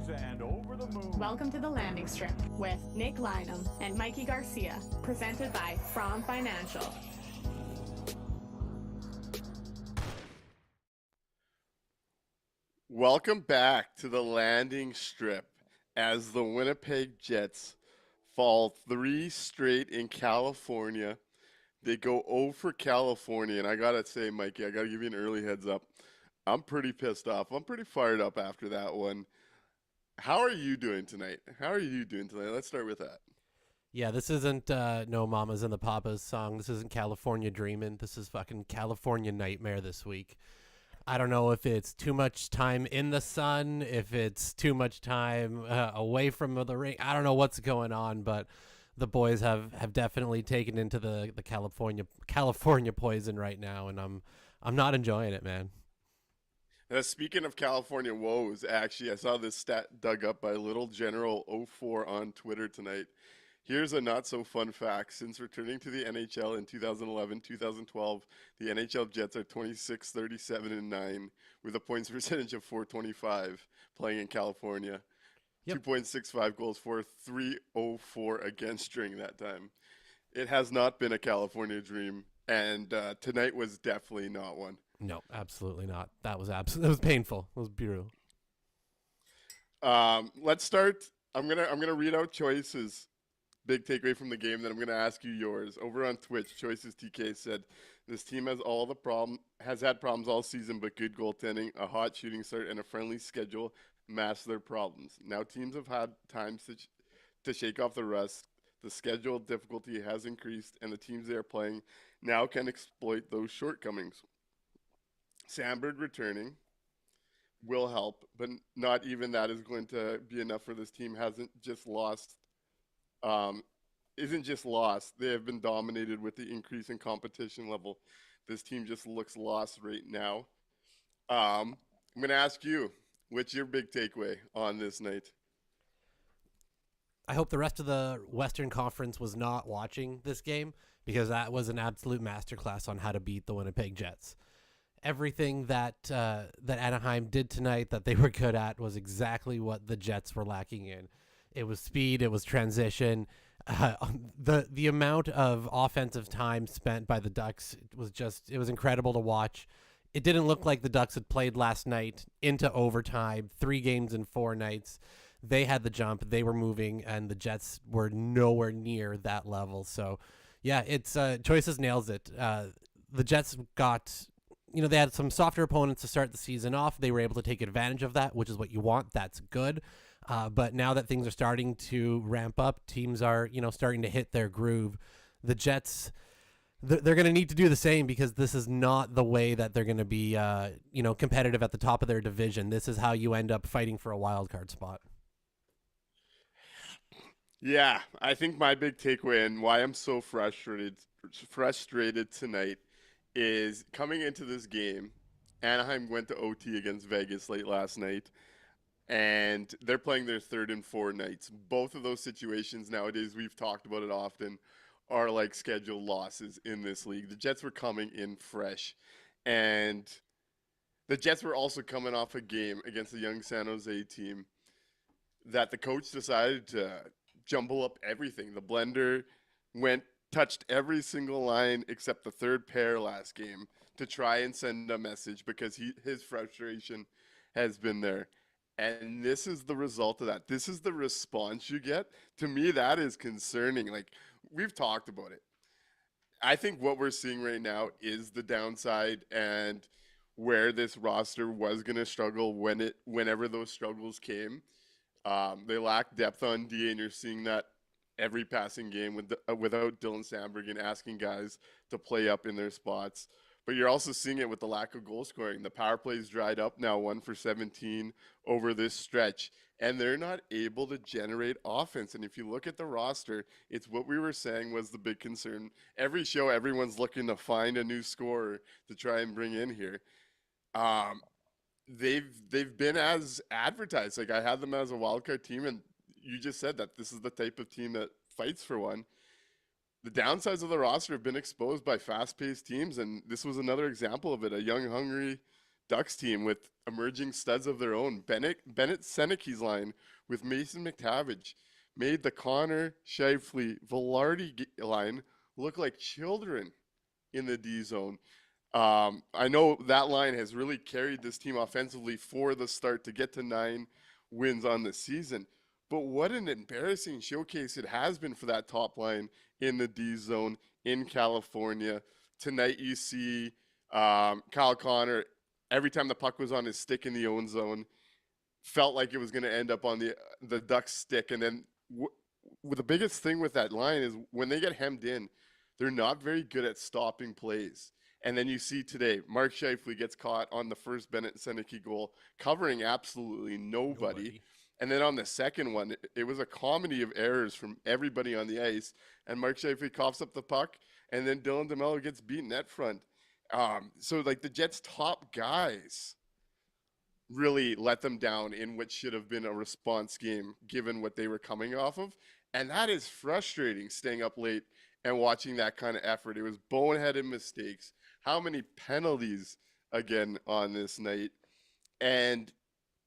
And over the moon. Welcome to the Landing Strip with Nick Lynham and Mikey Garcia, presented by From Financial. Welcome back to the Landing Strip as the Winnipeg Jets fall 3 straight in California. They go 0 for California, and I got to say, Mikey, I got to give you an early heads up. I'm pretty pissed off. I'm pretty fired up after that one. How are you doing tonight? Let's start with that. Yeah, this isn't No Mamas and the Papas song. This isn't California Dreamin'. This is fucking California Nightmare this week. I don't know if it's too much time in the sun, if it's too much time away from the ring. I don't know what's going on, but the boys have definitely taken into the California poison right now, and I'm not enjoying it, man. Speaking of California woes, actually, I saw this stat dug up by Little General 04 on Twitter tonight. Here's a not so fun fact. Since returning to the NHL in 2011-2012, the NHL Jets are 26-37-9 with a points percentage of 425 playing in California. Yep. 2.65 goals for, 304 against during that time. It has not been a California dream, and tonight was definitely not one. No, absolutely not. That was It was painful. It was brutal. Let's start. I'm gonna read out choices. Big takeaway from the game. Then I'm gonna ask you yours. Over on Twitch, Choices TK said, "This team has had problems all season, but good goaltending, a hot shooting start, and a friendly schedule mask their problems. Now teams have had times to shake off the rust. The schedule difficulty has increased, and the teams they are playing now can exploit those shortcomings. Sandberg returning will help, but not even that is going to be enough for this team. Um, isn't just lost. They have been dominated with the increase in competition level. This team just looks lost right now. I'm going to ask you, what's your big takeaway on this night? I hope the rest of the Western Conference was not watching this game, because that was an absolute masterclass on how to beat the Winnipeg Jets. Everything that Anaheim did tonight that they were good at was exactly what the Jets were lacking in. It was speed. It was transition. The amount of offensive time spent by the Ducks it was incredible to watch. It didn't look like the Ducks had played last night into overtime, 3 games in 4 nights. They had the jump. They were moving, and the Jets were nowhere near that level. So, yeah, it's Choices nails it. The Jets got, they had some softer opponents to start the season off. They were able to take advantage of that, which is what you want. That's good. But now that things are starting to ramp up, teams are, starting to hit their groove. The Jets, they're going to need to do the same, because this is not the way that they're going to be, competitive at the top of their division. This is how you end up fighting for a wild card spot. Yeah, I think my big takeaway and why I'm so frustrated tonight is coming into this game. Anaheim went to OT against Vegas late last night, and they're playing their 3rd and 4 nights. Both of those situations nowadays, we've talked about it often, are like scheduled losses in this league. The Jets were coming in fresh, and the Jets were also coming off a game against the young San Jose team that the coach decided to jumble up everything. The blender touched every single line except the 3rd pair last game to try and send a message, because his frustration has been there. And this is the result of that. This is the response you get. To me, that is concerning. Like, we've talked about it. I think what we're seeing right now is the downside, and where this roster was going to struggle whenever those struggles came. They lack depth on D, and you're seeing that every passing game without Dylan Sandberg and asking guys to play up in their spots. But you're also seeing it with the lack of goal scoring. The power play's dried up now, 1 for 17 over this stretch, and they're not able to generate offense. And if you look at the roster, it's what we were saying was the big concern. Every show, everyone's looking to find a new scorer to try and bring in here. They've been as advertised. Like, I had them as a wildcard team, and you just said that this is the type of team that fights for one. The downsides of the roster have been exposed by fast-paced teams, and this was another example of it. A young, hungry Ducks team with emerging studs of their own. Bennett Seneke's line with Mason McTavish made the Connor, Scheifele, Velarde line look like children in the D zone. I know that line has really carried this team offensively for the start to get to 9 wins on the season. But what an embarrassing showcase it has been for that top line in the D zone in California. Tonight you see Kyle Connor, every time the puck was on his stick in the own zone, felt like it was going to end up on the Ducks stick. And then the biggest thing with that line is when they get hemmed in, they're not very good at stopping plays. And then you see today, Mark Scheifele gets caught on the first Bennett Seneke goal, covering absolutely nobody. And then on the second one, it was a comedy of errors from everybody on the ice. And Mark Scheifele coughs up the puck, and then Dylan DeMello gets beaten net front. So, like, the Jets' top guys really let them down in what should have been a response game, given what they were coming off of. And that is frustrating, staying up late and watching that kind of effort. It was boneheaded mistakes. How many penalties again on this night? And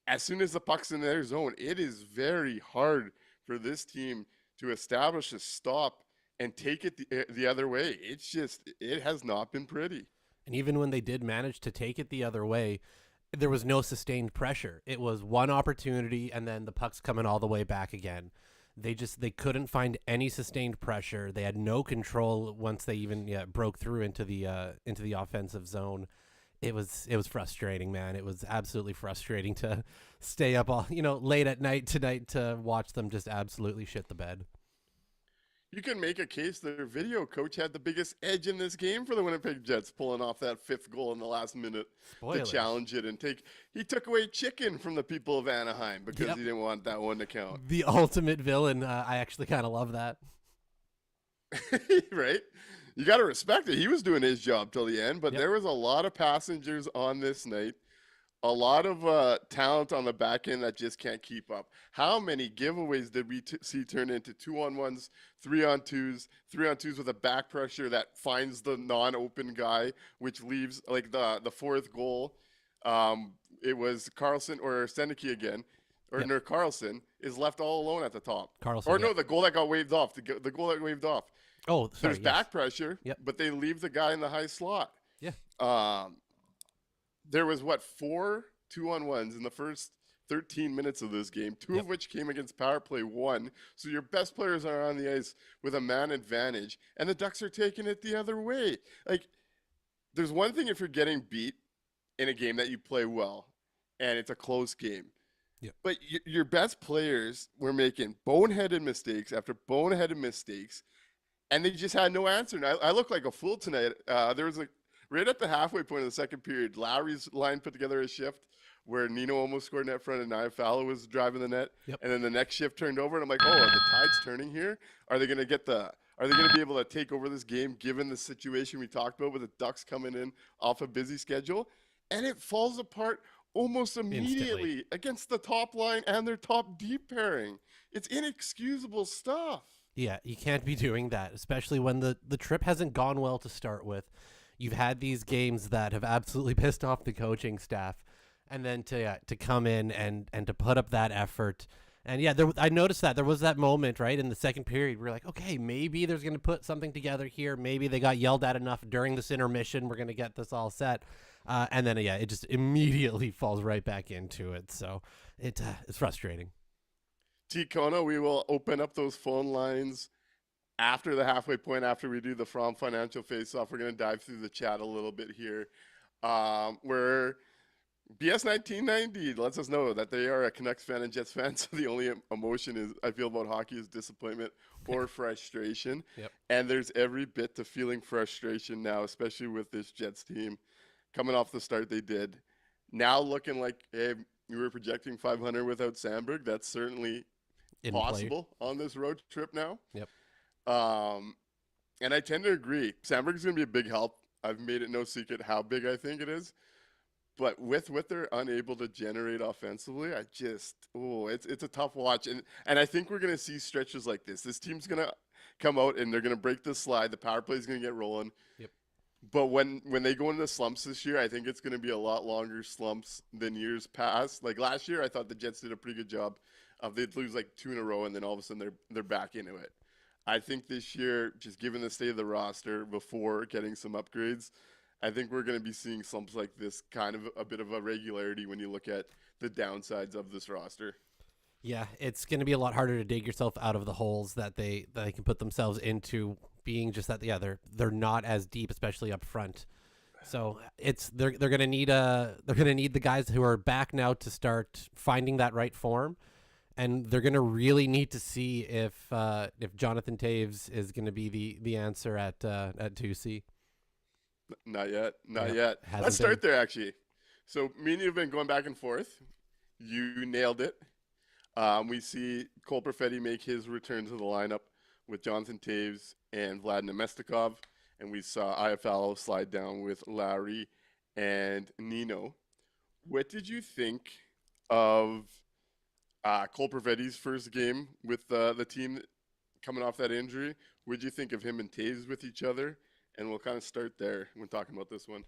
as soon as the puck's in their zone, it is very hard for this team to establish a stop and take it the other way. It has not been pretty. And even when they did manage to take it the other way, there was no sustained pressure. It was one opportunity, and then the puck's coming all the way back again. They couldn't find any sustained pressure. They had no control once they even broke through into the offensive zone. It was frustrating, man. It was absolutely frustrating to stay up all late at night tonight to watch them just absolutely shit the bed. You can make a case their video coach had the biggest edge in this game for the Winnipeg Jets, pulling off that 5th goal in the last minute to challenge it and he took away chicken from the people of Anaheim because he didn't want that one to count. The ultimate villain. I actually kind of love that. Right? You got to respect it. He was doing his job till the end, but there was a lot of passengers on this night. A lot of talent on the back end that just can't keep up. How many giveaways did we see turn into 2-on-1s, 3-on-2s, 3-on-2s with a back pressure that finds the non-open guy, which leaves like the 4th goal. It was Carlson or Seneke again, or no, Carlson is left all alone at the top. Carlson, or no, the goal that got waved off. The goal that waved off. Oh, sorry, there's back pressure, but they leave the guy in the high slot. Yeah. There was 4 2-on-1s in the first 13 minutes of this game, 2 of which came against power play 1. So your best players are on the ice with a man advantage, and the Ducks are taking it the other way. Like, there's one thing if you're getting beat in a game that you play well, and it's a close game. Yeah. But your best players were making boneheaded mistakes after boneheaded mistakes, and they just had no answer. And I look like a fool tonight. There was right at the halfway point of the second period, Lowry's line put together a shift where Nino almost scored net front and Iafallo was driving the net. And then the next shift turned over, and I'm like, oh, are the tides turning here? Are they going to be able to take over this game given the situation we talked about with the Ducks coming in off a busy schedule? And it falls apart almost immediately against the top line and their top deep pairing. It's inexcusable stuff. Yeah, you can't be doing that, especially when the trip hasn't gone well to start with. You've had these games that have absolutely pissed off the coaching staff, and then to come in and to put up that effort. And I noticed that there was that moment right in the second period. We're like, okay, maybe there's going to put something together here. Maybe they got yelled at enough during this intermission. We're going to get this all set. And then it just immediately falls right back into it. So it's frustrating. T. Kona, we will open up those phone lines after the halfway point, after we do the From Financial Face-Off. We're going to dive through the chat a little bit here. Where BS 1990 lets us know that they are a Canucks fan and Jets fan, so the only emotion I feel about hockey is disappointment or frustration. And there's every bit to feeling frustration now, especially with this Jets team coming off the start they did. Now looking like, hey, we were projecting 500 without Sandberg. That's certainly possible on this road trip now. And I tend to agree. Sandberg's going to be a big help. I've made it no secret how big I think it is. But with what they're unable to generate offensively, it's a tough watch. And I think we're going to see stretches like this. This team's going to come out and they're going to break the slide. The power play is going to get rolling. But when they go into slumps this year, I think it's going to be a lot longer slumps than years past. Like last year, I thought the Jets did a pretty good job. They'd lose like 2 in a row, and then all of a sudden they're back into it. I think this year, just given the state of the roster before getting some upgrades, I think we're going to be seeing slumps like this, kind of a bit of a regularity when you look at the downsides of this roster. Yeah, it's going to be a lot harder to dig yourself out of the holes that they can put themselves into, being just that they're not as deep, especially up front. So they're going to need the guys who are back now to start finding that right form, and they're going to really need to see if Jonathan Taves is going to be the answer at 2C. Not yet. Let's start there, actually. So me and you have been going back and forth. You nailed it. We see Cole Perfetti make his return to the lineup with Jonathan Taves and Vlad Nemestikov, and we saw Iafallo slide down with Lowry and Nino. What did you think of Cole Perfetti's first game with the team coming off that injury. What'd you think of him and Taves with each other? And we'll kind of start there when talking about this one.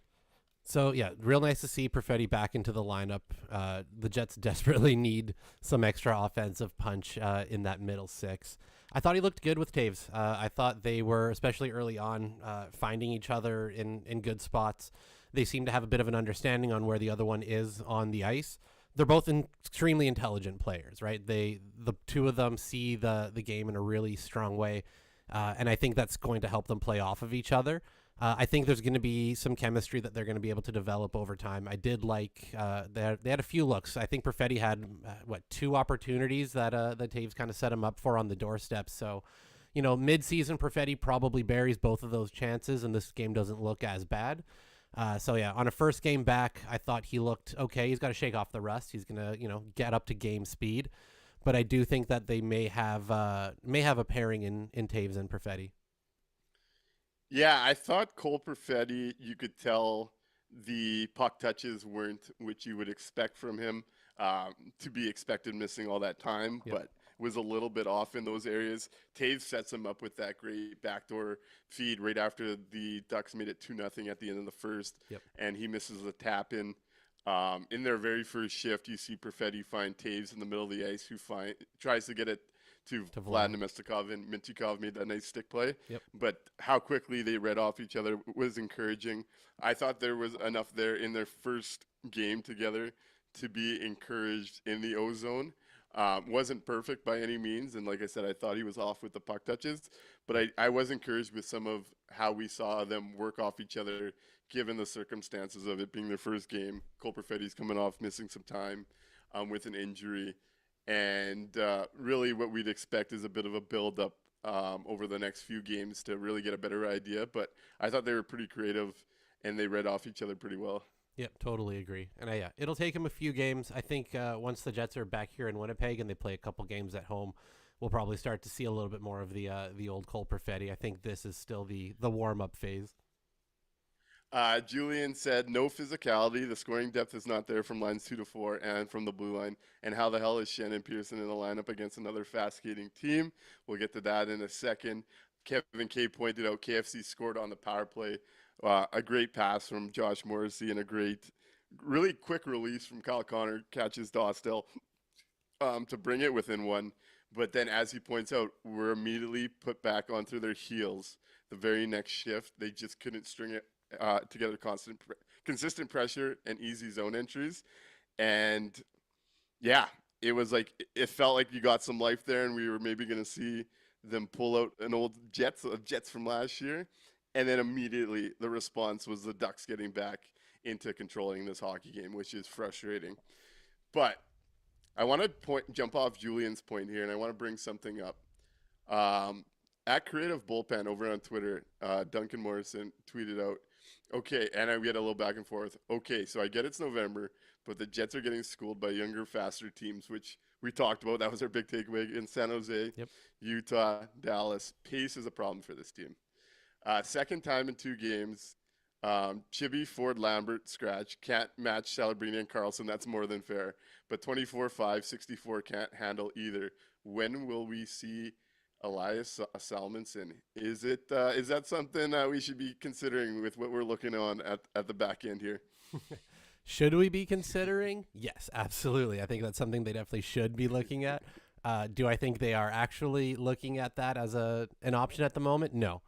So, yeah, real nice to see Perfetti back into the lineup. The Jets desperately need some extra offensive punch in that middle six. I thought he looked good with Taves. I thought they were, especially early on, finding each other in good spots. They seem to have a bit of an understanding on where the other one is on the ice. They're both extremely intelligent players, right? The two of them see the game in a really strong way, and I think that's going to help them play off of each other. I think there's going to be some chemistry that they're going to be able to develop over time. I did like they had a few looks. I think Perfetti had two opportunities that Taves kind of set him up for on the doorstep. So, mid-season Perfetti probably buries both of those chances, and this game doesn't look as bad. So yeah, on a first game back, I thought he looked okay. He's got to shake off the rust. He's gonna get up to game speed, but I do think that they may have a pairing in Taves and Perfetti. Yeah, I thought Cole Perfetti, you could tell the puck touches weren't what you would expect from him, to be expected missing all that time, Yep. but was a little bit off in those areas. Taves sets him up with that great backdoor feed right after the Ducks made it 2-0 at the end of the first, Yep. and he misses the tap in. In their very first shift, you see Perfetti find Taves in the middle of the ice, who tries to get it to Vlad Nemestikov, and Mintyukov made that nice stick play. Yep. But how quickly they read off each other was encouraging. I thought there was enough there in their first game together to be encouraged in the O-zone. Wasn't perfect by any means, and like I said, I thought he was off with the puck touches, but I was encouraged with some of how we saw them work off each other, given the circumstances of it being their first game. Cole Perfetti's coming off missing some time with an injury, and really what we'd expect is a bit of a build-up over the next few games to really get a better idea, but I thought they were pretty creative, and they read off each other pretty well. Yep, totally agree. And it'll take him a few games. I think once the Jets are back here in Winnipeg and they play a couple games at home, we'll probably start to see a little bit more of the old Cole Perfetti. I think this is still the warm-up phase. Julian said, no physicality. The scoring depth is not there from lines 2 to 4 and from the blue line. And how the hell is Shannon Pearson in the lineup against another fast-skating team? We'll get to that in a second. Kevin K pointed out KFC scored on the power play. A great pass from Josh Morrissey and a great, really quick release from Kyle Connor, catches Dostell to bring it within one. But then, as he points out, we're immediately put back onto their heels the very next shift. They just couldn't string it together, consistent pressure and easy zone entries. And yeah, it was like, it felt like you got some life there, and we were maybe going to see them pull out an old Jets from last year. And then immediately the response was the Ducks getting back into controlling this hockey game, which is frustrating. But I want to jump off Julian's point here, and I want to bring something up. At Creative Bullpen over on Twitter, Duncan Morrison tweeted out, okay, and we had a little back and forth. Okay, so I get it's November, but the Jets are getting schooled by younger, faster teams, which we talked about. That was our big takeaway in San Jose, Yep. Utah, Dallas. Pace is a problem for this team. Second time in 2 games, Chibi, Ford, Lambert, scratch. Can't match Celebrini and Carlson. That's more than fair. But 24-5, 64 can't handle either. When will we see Elias Salmonson? Is that something we should be considering with what we're looking on at the back end here? Should we be considering? Yes, absolutely. I think that's something they definitely should be looking at. Do I think they are actually looking at that as an option at the moment? No.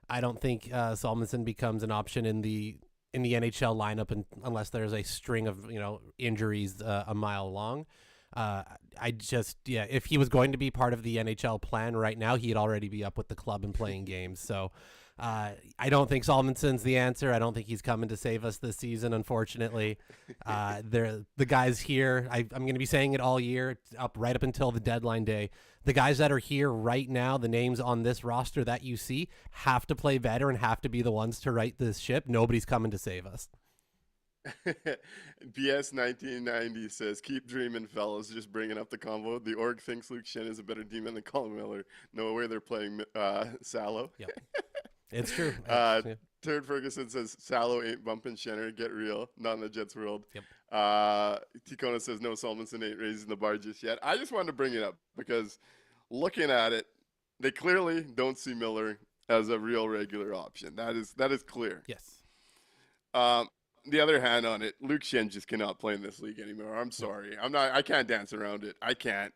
I don't think Salmonson becomes an option in the NHL lineup unless there's a string of injuries a mile long. If he was going to be part of the NHL plan right now, he'd already be up with the club and playing games. So I don't think Salmonson's the answer. I don't think he's coming to save us this season, unfortunately. The guys here, I'm going to be saying it all year, right up until the deadline day. The guys that are here right now, the names on this roster that you see, have to play better and have to be the ones to right this ship. Nobody's coming to save us. BS 1990 says, keep dreaming, fellas. Just bringing up the combo. The org thinks Luke Shen is a better demon than Colin Miller. No way they're playing Salo. Yep. It's true. Turd Ferguson says, Salo ain't bumping Shenner. Get real. Not in the Jets world. Yep. Ticona says, no, Salmonson ain't raising the bar just yet. I just wanted to bring it up because looking at it, they clearly don't see Miller as a real regular option. That is clear. Yes. Um, the other hand on it, Luke Shen just cannot play in this league anymore. I'm Nope. sorry. I can't dance around it. I can't.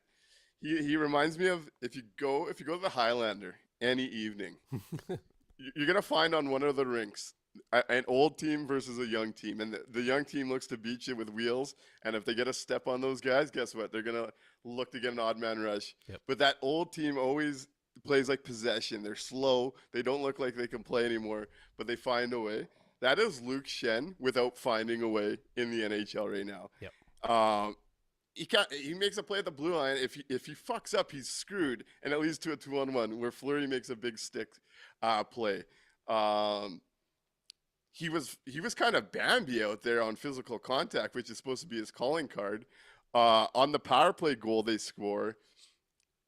He reminds me of if you go to the Highlander any evening, you're gonna find on one of the rinks an old team versus a young team, and the young team looks to beat you with wheels. And if they get a step on those guys, guess what? They're gonna look to get an odd man rush. Yep. But that old team always plays like possession. They're slow. They don't look like they can play anymore, but they find a way. That is Luke Shen without finding a way in the NHL right now. Yep. He makes a play at the blue line. If he fucks up, he's screwed, and it leads to a 2-on-1 where Fleury makes a big stick play. He was kind of Bambi out there on physical contact, which is supposed to be his calling card. On the power play goal they score,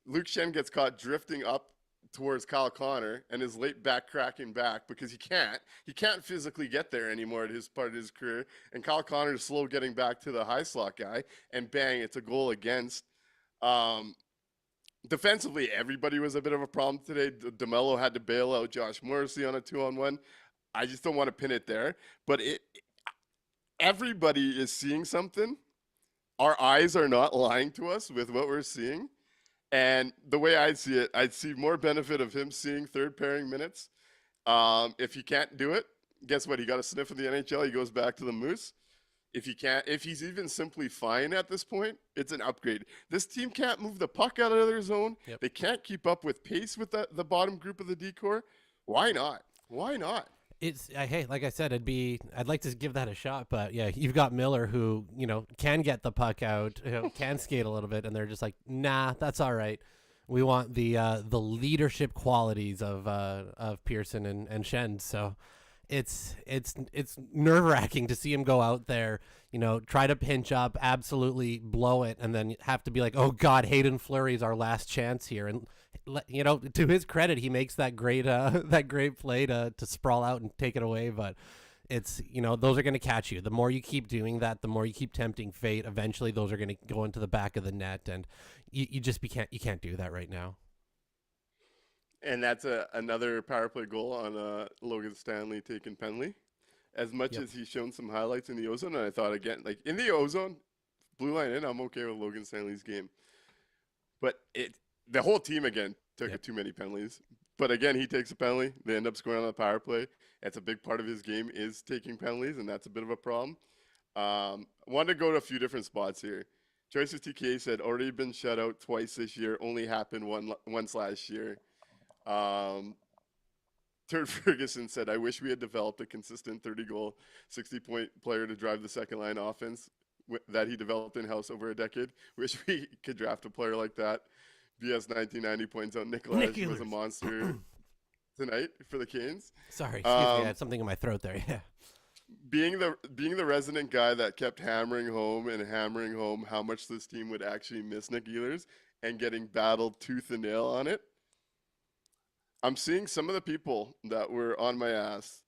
Luke Shen gets caught drifting up towards Kyle Connor and is late back cracking back because he can't physically get there anymore at his part of his career. And Kyle Connor is slow getting back to the high slot guy, and bang, it's a goal against. Defensively, everybody was a bit of a problem today. DeMello had to bail out Josh Morrissey on a 2-on-1. I just don't want to pin it there, but everybody is seeing something. Our eyes are not lying to us with what we're seeing. And the way I see it, I'd see more benefit of him seeing third pairing minutes. If he can't do it, guess what? He got a sniff of the NHL. He goes back to the Moose. If he's even simply fine at this point, it's an upgrade. This team can't move the puck out of their zone. Yep. They can't keep up with pace with the bottom group of the D-core. Why not? Why not? It's hey, like I said, I'd like to give that a shot, but yeah, you've got Miller who can get the puck out, can skate a little bit, and they're just like, nah, that's all right. We want the leadership qualities of Pearson and Shen. So it's nerve wracking to see him go out there, try to pinch up, absolutely blow it, and then have to be like, oh God, Hayden Fleury is our last chance here. And to his credit, he makes that great play to sprawl out and take it away. But it's those are going to catch you. The more you keep doing that, the more you keep tempting fate. Eventually, those are going to go into the back of the net, and you can't do that right now. And that's another power play goal on Logan Stanley taking penalty. As much as he's shown some highlights in the ozone, and I thought again, like in the ozone, blue line in, I'm okay with Logan Stanley's game. But the whole team again took too many penalties. But again, he takes a penalty. They end up scoring on the power play. That's a big part of his game is taking penalties, and that's a bit of a problem. Wanted to go to a few different spots here. Choices TK said already been shut out twice this year. Only happened once last year. Turd Ferguson said, I wish we had developed a consistent 30-goal, 60-point player to drive the second-line offense that he developed in-house over a decade. Wish we could draft a player like that. BS 1990 points out Nik was a monster tonight for the Canes. Sorry, excuse me, I had something in my throat there. Yeah. Being the resident guy that kept hammering home how much this team would actually miss Nick Ehlers and getting battled tooth and nail on it, I'm seeing some of the people that were on my ass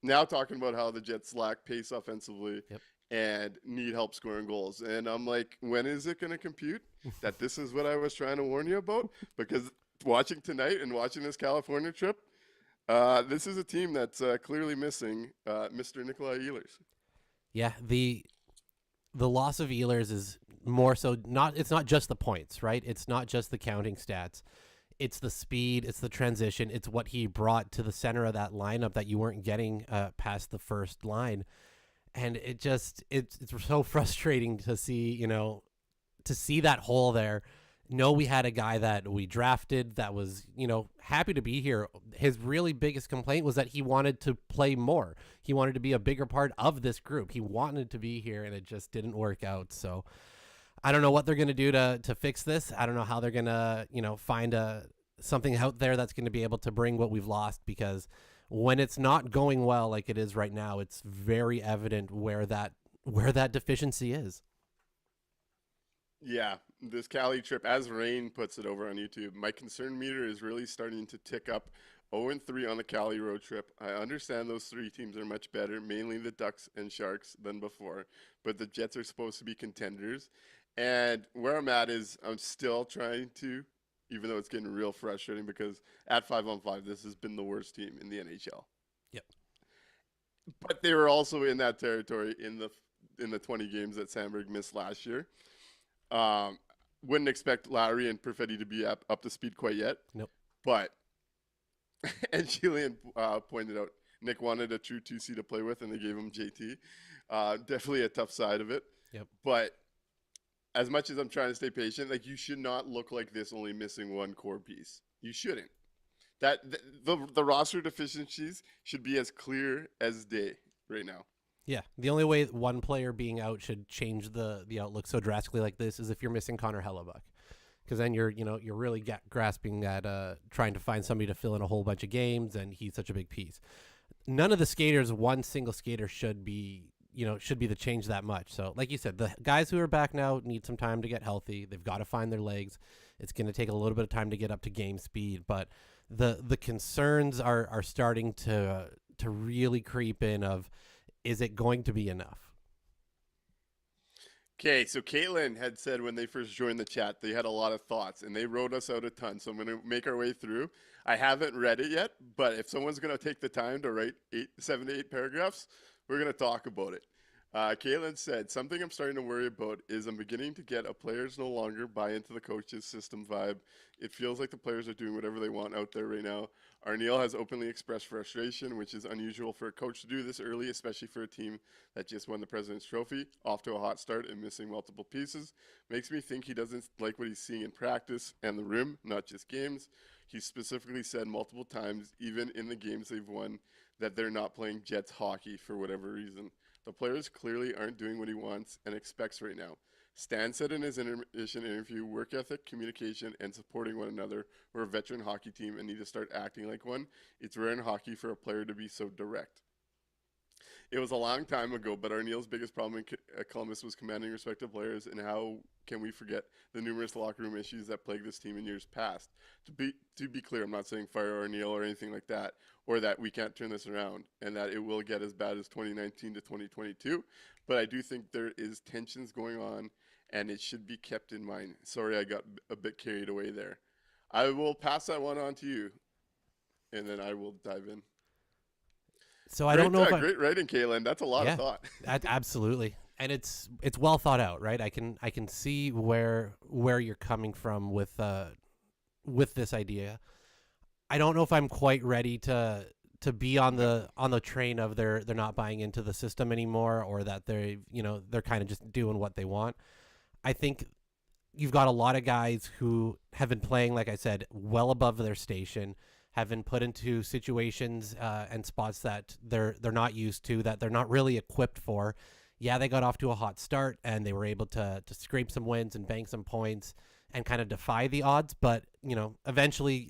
now talking about how the Jets lack pace offensively and need help scoring goals. And I'm like, when is it going to compute that this is what I was trying to warn you about? Because watching tonight and watching this California trip, this is a team that's clearly missing Mr. Nikolai Ehlers. Yeah, the loss of Ehlers is more so it's not just the points, right? It's not just the counting stats. It's the speed, it's the transition, it's what he brought to the center of that lineup that you weren't getting past the first line. And it's so frustrating to see, to see that hole there. We had a guy that we drafted that was, happy to be here. His really biggest complaint was that he wanted to play more. He wanted to be a bigger part of this group. He wanted to be here, and it just didn't work out. So I don't know what they're going to do to fix this. I don't know how they're going to, find something out there that's going to be able to bring what we've lost, because when it's not going well like it is right now, it's very evident where that deficiency is. Yeah, this Cali trip, as Rain puts it over on YouTube, my concern meter is really starting to tick up. 0-3 on the Cali road trip. I understand those three teams are much better, mainly the Ducks and Sharks, than before, but the Jets are supposed to be contenders. And where I'm at is I'm still trying to even though it's getting real frustrating because at 5-on-5, this has been the worst team in the NHL. Yep. But they were also in that territory in the 20 games that Sandberg missed last year. Wouldn't expect Lowry and Perfetti to be up to speed quite yet. Nope. But, and Julian pointed out, Nik wanted a true 2C to play with, and they gave him JT. Definitely a tough side of it. Yep. But as much as I'm trying to stay patient, like, you should not look like this only missing one core piece. You shouldn't. The roster deficiencies should be as clear as day right now. Yeah, the only way one player being out should change the outlook so drastically like this is if you're missing Connor Hellebuck, because then you're really grasping at trying to find somebody to fill in a whole bunch of games, and he's such a big piece. None of the skaters, one single skater should be the change that much. So like you said, the guys who are back now need some time to get healthy. They've got to find their legs. It's going to take a little bit of time to get up to game speed, but the concerns are starting to really creep in of, is it going to be enough? Okay, so Caitlin had said when they first joined the chat, they had a lot of thoughts, and they wrote us out a ton. So I'm going to make our way through. I haven't read it yet, but if someone's going to take the time to write 7 to 8 paragraphs, we're going to talk about it. Caitlin said, something I'm starting to worry about is I'm beginning to get a players no longer buy into the coach's system vibe. It feels like the players are doing whatever they want out there right now. Arniel has openly expressed frustration, which is unusual for a coach to do this early, especially for a team that just won the President's Trophy, off to a hot start and missing multiple pieces. Makes me think he doesn't like what he's seeing in practice and the room, not just games. He specifically said multiple times, even in the games they've won, that they're not playing Jets hockey for whatever reason. The players clearly aren't doing what he wants and expects right now. Stan said in his intermission interview, work ethic, communication, and supporting one another. We're a veteran hockey team and need to start acting like one. It's rare in hockey for a player to be so direct. It was a long time ago, but Arniel's biggest problem in Columbus was commanding respect of players, and how can we forget the numerous locker room issues that plagued this team in years past? To be clear, I'm not saying fire Arniel or anything like that, or that we can't turn this around, and that it will get as bad as 2019 to 2022, but I do think there is tensions going on, and it should be kept in mind. Sorry, I got a bit carried away there. I will pass that one on to you, and then I will dive in. So I don't know if great writing, Caitlin. That's a lot of thought. Absolutely, and it's well thought out, right? I can see where you're coming from with this idea. I don't know if I'm quite ready to be on the train of they're not buying into the system anymore, or that they're kind of just doing what they want. I think you've got a lot of guys who have been playing, like I said, well above their station, have been put into situations and spots that they're not used to, that they're not really equipped for. Yeah, they got off to a hot start and they were able to scrape some wins and bank some points and kind of defy the odds, but eventually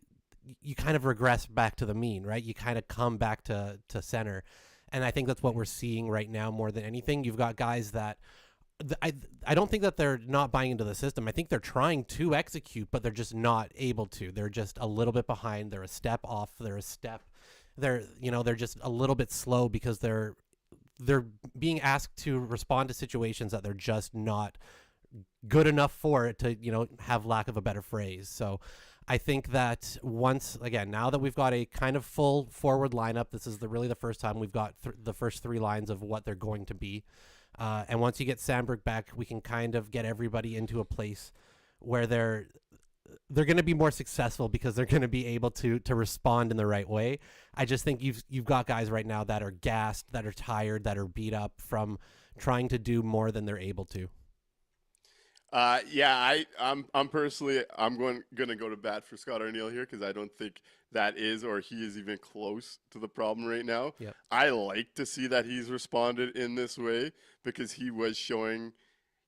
you kind of regress back to the mean, right? You kind of come back to center. And I think that's what we're seeing right now more than anything. You've got guys that I don't think that they're not buying into the system. I think they're trying to execute, but they're just not able to. They're just a little bit behind. They're a step off. They're just a little bit slow because they're being asked to respond to situations that they're just not good enough for it to, have lack of a better phrase. So I think that now that we've got a kind of full forward lineup, this is really the first time we've got the first 3 lines of what they're going to be. And once you get Sandberg back, we can kind of get everybody into a place where they're going to be more successful because they're going to be able to respond in the right way. I just think you've got guys right now that are gassed, that are tired, that are beat up from trying to do more than they're able to. I'm personally going to go to bat for Scott Arniel here because I don't think that is or he is even close to the problem right now. Yep. I like to see that he's responded in this way because he was showing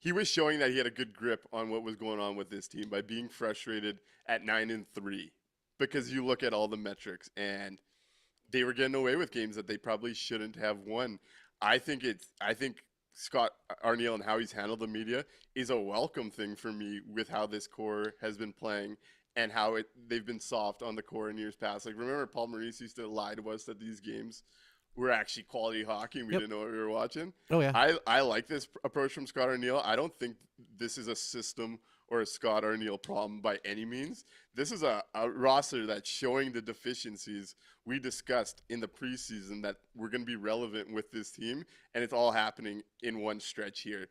that he had a good grip on what was going on with this team by being frustrated at 9-3 because you look at all the metrics and they were getting away with games that they probably shouldn't have won. I think Scott Arniel and how he's handled the media is a welcome thing for me with how this core has been playing and how they've been soft on the core in years past. Like, remember Paul Maurice used to lie to us that these games were actually quality hockey and we didn't know what we were watching. Oh, yeah. I like this approach from Scott Arniel. I don't think this is a system or a Scott Arniel problem by any means. This is a roster that's showing the deficiencies we discussed in the preseason that we're going to be relevant with this team, and it's all happening in one stretch here.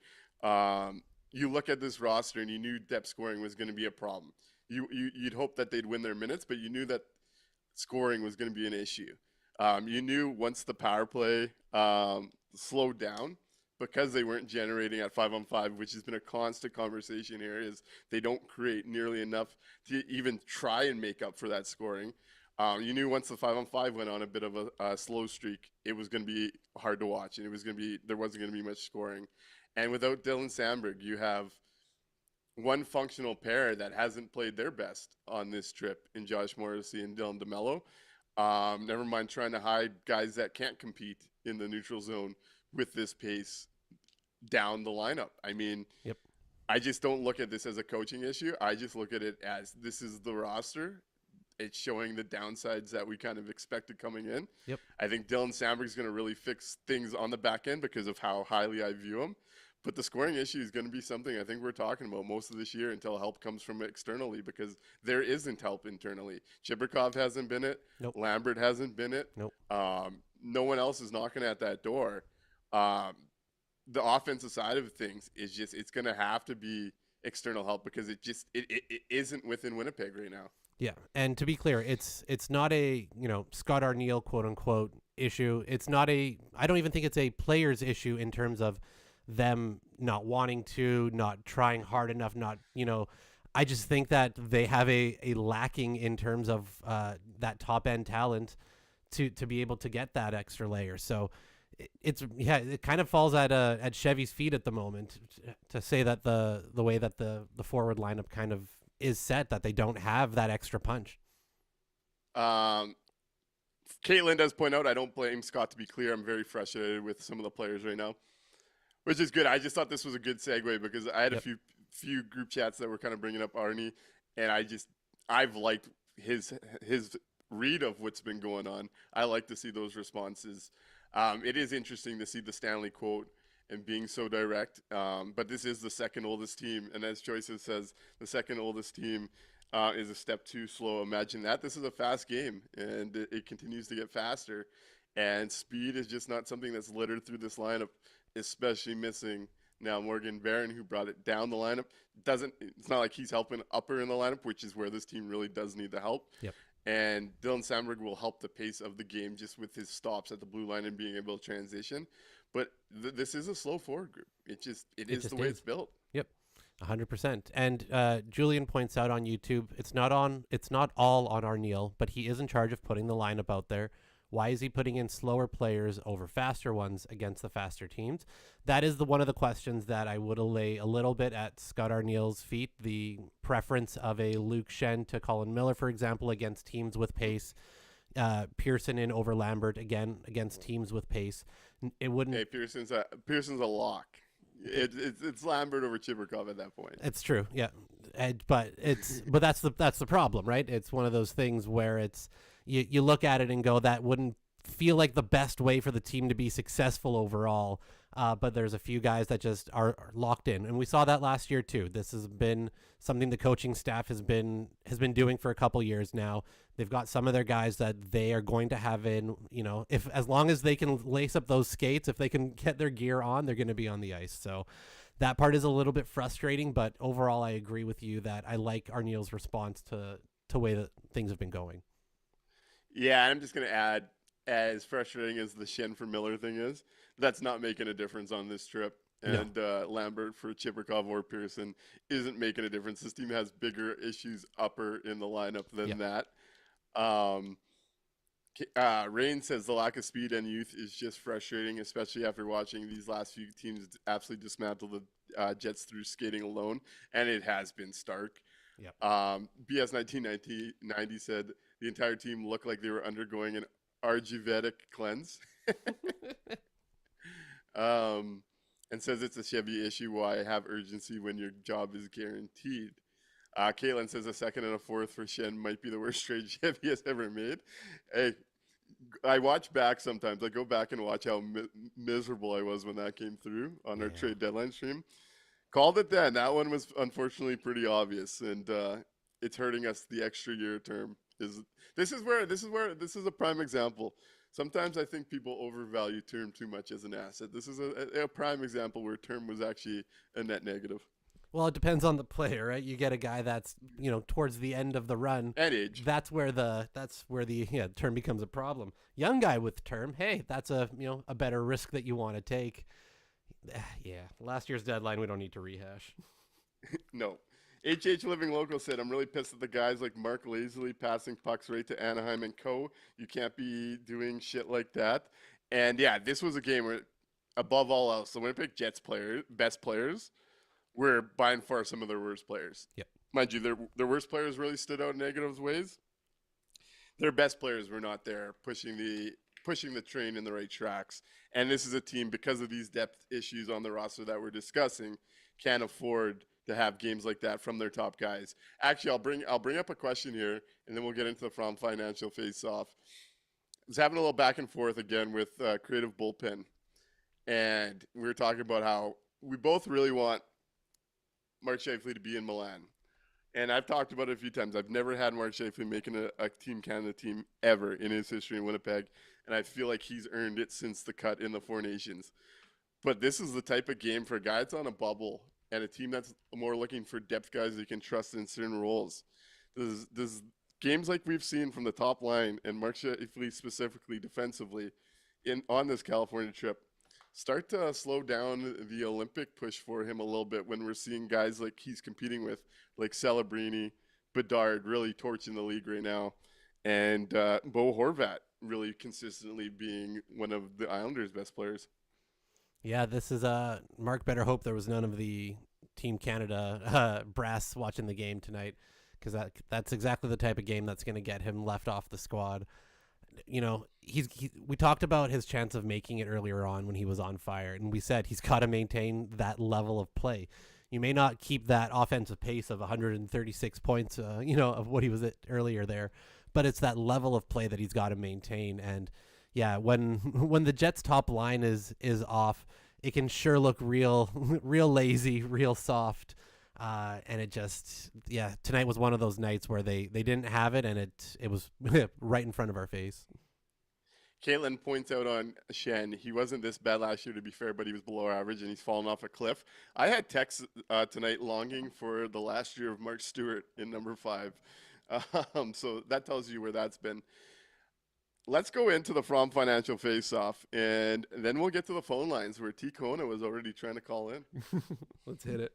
You look at this roster, and you knew depth scoring was going to be a problem. You'd hope that they'd win their minutes, but you knew that scoring was going to be an issue. You knew once the power play slowed down, because they weren't generating at 5-on-5, which has been a constant conversation here, is they don't create nearly enough to even try and make up for that scoring. You knew once the 5-on-5 went on a bit of a slow streak, it was going to be hard to watch, and there wasn't going to be much scoring. And without Dylan Sandberg, you have one functional pair that hasn't played their best on this trip in Josh Morrissey and Dylan DeMello. Never mind trying to hide guys that can't compete in the neutral zone with this pace down the lineup. I mean, Yep. I just don't look at this as a coaching issue. I just look at it as this is the roster. It's showing the downsides that we kind of expected coming in. Yep. I think Dylan Sandberg's going to really fix things on the back end because of how highly I view him. But the scoring issue is going to be something I think we're talking about most of this year until help comes from externally, because there isn't help internally. Chibrikov hasn't been it. Nope. Lambert hasn't been it. Nope. No one else is knocking at that door. The offensive side of things is just, it's going to have to be external help because it isn't within Winnipeg right now. Yeah, and to be clear, it's not a, Scott Arniel quote unquote issue. It's not I don't even think it's a player's issue in terms of them not wanting to, not trying hard enough, I just think that they have a lacking in terms of that top end talent to be able to get that extra layer. So it kind of falls at Chevy's feet at the moment to say that the way that the forward lineup kind of is set, that they don't have that extra punch. Caitlin does point out, I don't blame Scott, to be clear. I'm very frustrated with some of the players right now, which is good. I just thought this was a good segue because I had a few group chats that were kind of bringing up Arnie, and I've liked his read of what's been going on. I like to see those responses. It is interesting to see the Stanley quote and being so direct, but this is the second oldest team, and as Joyce says, the second oldest team is a step too slow. Imagine that. This is a fast game, and it continues to get faster, and speed is just not something that's littered through this lineup, especially missing now Morgan Barron, who brought it down the lineup. It's not like he's helping upper in the lineup, which is where this team really does need the help. Yep. And Dylan Sandberg will help the pace of the game just with his stops at the blue line and being able to transition. But this is a slow forward group. It is the way it's built. Yep, 100%. And Julian points out on YouTube, it's not all on Arniel, but he is in charge of putting the lineup out there. Why is he putting in slower players over faster ones against the faster teams? That is one of the questions that I would lay a little bit at Scott Arniel's feet. The preference of a Luke Shen to Colin Miller, for example, against teams with pace. Pearson in over Lambert again against teams with pace. It wouldn't. Hey, Pearson's a lock. It's Lambert over Chibrikov at that point. It's true, yeah. But that's the problem, right? It's one of those things where it's you look at it and go, that wouldn't feel like the best way for the team to be successful overall. But there's a few guys that just are locked in, and we saw that last year too. This has been something the coaching staff has been doing for a couple years now. They've got some of their guys that they are going to have in, if as long as they can lace up those skates, if they can get their gear on, they're going to be on the ice. So that part is a little bit frustrating, but overall I agree with you that I like Arniel's response to the way that things have been going. Yeah, I'm just going to add, as frustrating as the Shen for Miller thing is, that's not making a difference on this trip. And Lambert for Chibrikov or Pearson isn't making a difference. This team has bigger issues upper in the lineup than that. Rain says the lack of speed and youth is just frustrating, especially after watching these last few teams absolutely dismantle the Jets through skating alone, and it has been stark. Yep. BS 1990 said the entire team looked like they were undergoing an Ayurvedic cleanse. And says it's a Chevy issue. Why have urgency when your job is guaranteed? Caitlin says a second and a fourth for Shen might be the worst trade Chevy has ever made. Hey, I watch back sometimes. I go back and watch how miserable I was when that came through on our trade deadline stream. Called it then. That one was unfortunately pretty obvious, and it's hurting us the extra year term. This is a prime example. Sometimes I think people overvalue term too much as an asset. This is a prime example where term was actually a net negative. Well, it depends on the player, right? You get a guy that's, towards the end of the run. And age. That's where the term becomes a problem. Young guy with term, hey, that's a better risk that you want to take. Yeah, last year's deadline we don't need to rehash. No. HH Living Local said, I'm really pissed at the guys like Mark lazily passing pucks right to Anaheim and co. You can't be doing shit like that. And yeah, this was a game where, above all else, the Winnipeg Jets best players were by and far some of their worst players. Yep. Mind you, their worst players really stood out in negative ways. Their best players were not there pushing the train in the right tracks. And this is a team, because of these depth issues on the roster that we're discussing, can't afford to have games like that from their top guys. Actually, I'll bring up a question here, and then we'll get into the From Financial face-off. I was having a little back and forth again with Creative Bullpen, and we were talking about how we both really want Mark Scheifele to be in Milan. And I've talked about it a few times. I've never had Mark Scheifele making a Team Canada team ever in his history in Winnipeg, and I feel like he's earned it since the cut in the Four Nations. But this is the type of game for a guy that's on a bubble and a team that's more looking for depth guys you can trust in certain roles. Does games like we've seen from the top line, and Mark Scheifele specifically defensively on this California trip, start to slow down the Olympic push for him a little bit when we're seeing guys like he's competing with, like Celebrini, Bedard really torching the league right now, and Bo Horvat really consistently being one of the Islanders' best players. Yeah, this is Mark better hope there was none of the Team Canada brass watching the game tonight, because that's exactly the type of game that's going to get him left off the squad. We talked about his chance of making it earlier on when he was on fire, and we said he's got to maintain that level of play. You may not keep that offensive pace of 136 points, of what he was at earlier there, but it's that level of play that he's got to maintain. And yeah, when the Jets' top line is off, it can sure look real lazy, real soft. And it just, tonight was one of those nights where they didn't have it, and it was right in front of our face. Caitlin points out on Shen, he wasn't this bad last year, to be fair, but he was below average, and he's fallen off a cliff. I had texts tonight longing for the last year of Mark Stewart in number 5. So that tells you where that's been. Let's go into the From Financial face-off, and then we'll get to the phone lines where T. Kona was already trying to call in. Let's hit it.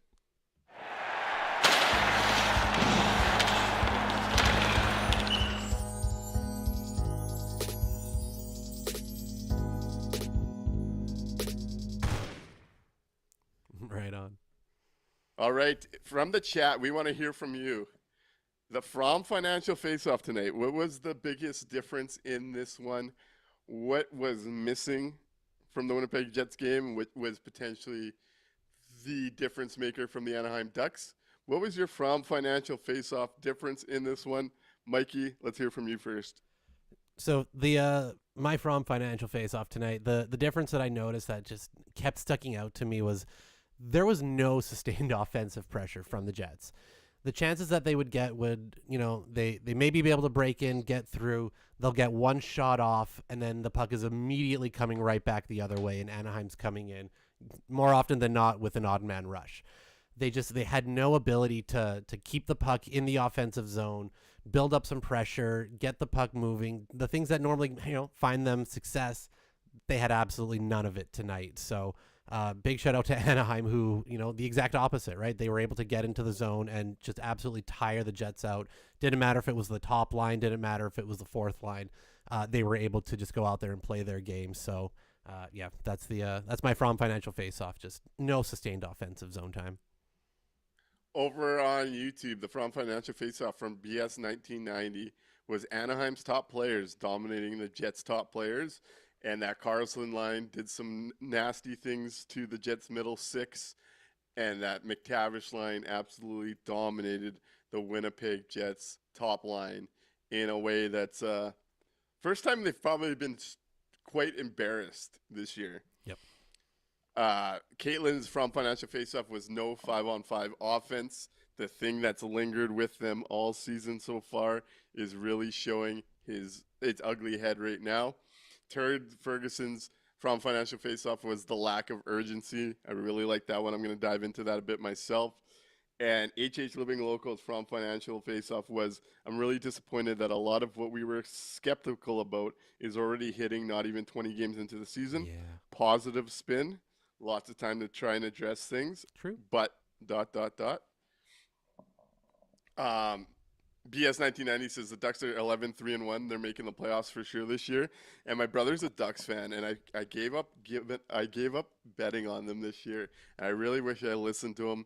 Right on. All right. From the chat, we want to hear from you. The From Financial face-off tonight, what was the biggest difference in this one? What was missing from the Winnipeg Jets game? What was potentially the difference maker from the Anaheim Ducks? What was your From Financial face-off difference in this one? Mikey, let's hear from you first. So the my From Financial face-off tonight, the difference that I noticed that just kept sticking out to me was there was no sustained offensive pressure from the Jets. The chances that they would get would, they maybe be able to break in, get through. They'll get one shot off, and then the puck is immediately coming right back the other way, and Anaheim's coming in more often than not with an odd man rush. They had no ability to keep the puck in the offensive zone, build up some pressure, get the puck moving. The things that normally, find them success, they had absolutely none of it tonight. So big shout out to Anaheim, who, the exact opposite, right? They were able to get into the zone and just absolutely tire the Jets out. Didn't matter if it was the top line, didn't matter if it was the fourth line. They were able to just go out there and play their game. So that's my From Financial face-off. Just no sustained offensive zone time. Over on YouTube, the From Financial Faceoff from BS 1990 was Anaheim's top players dominating the Jets' top players, and that Carlson line did some nasty things to the Jets' middle six, and that McTavish line absolutely dominated the Winnipeg Jets' top line in a way that's first time they've probably been quite embarrassed this year. Yep. Caitlin's from Financial Faceoff was no 5-on-5 offense. The thing that's lingered with them all season so far is really showing its ugly head right now. Turd Ferguson's from Financial Faceoff was the lack of urgency. I really like that one. I'm going to dive into that a bit myself. And HH Living Locals from Financial Faceoff was, I'm really disappointed that a lot of what we were skeptical about is already hitting not even 20 games into the season. Yeah. Positive spin. Lots of time to try and address things. True. But, BS 1990 says the Ducks are 11-3-1. They're making the playoffs for sure this year. And my brother's a Ducks fan, and I gave up betting on them this year. And I really wish I listened to him.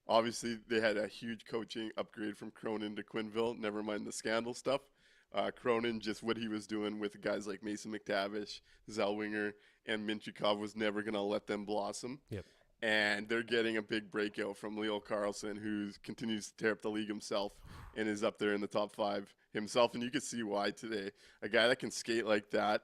Obviously, they had a huge coaching upgrade from Cronin to Quinville. Never mind the scandal stuff. Cronin, just what he was doing with guys like Mason McTavish, Zellweger, and Minchikov was never going to let them blossom. Yep. And they're getting a big breakout from Leo Carlson, who continues to tear up the league himself and is up there in the top 5 himself. And you can see why today. A guy that can skate like that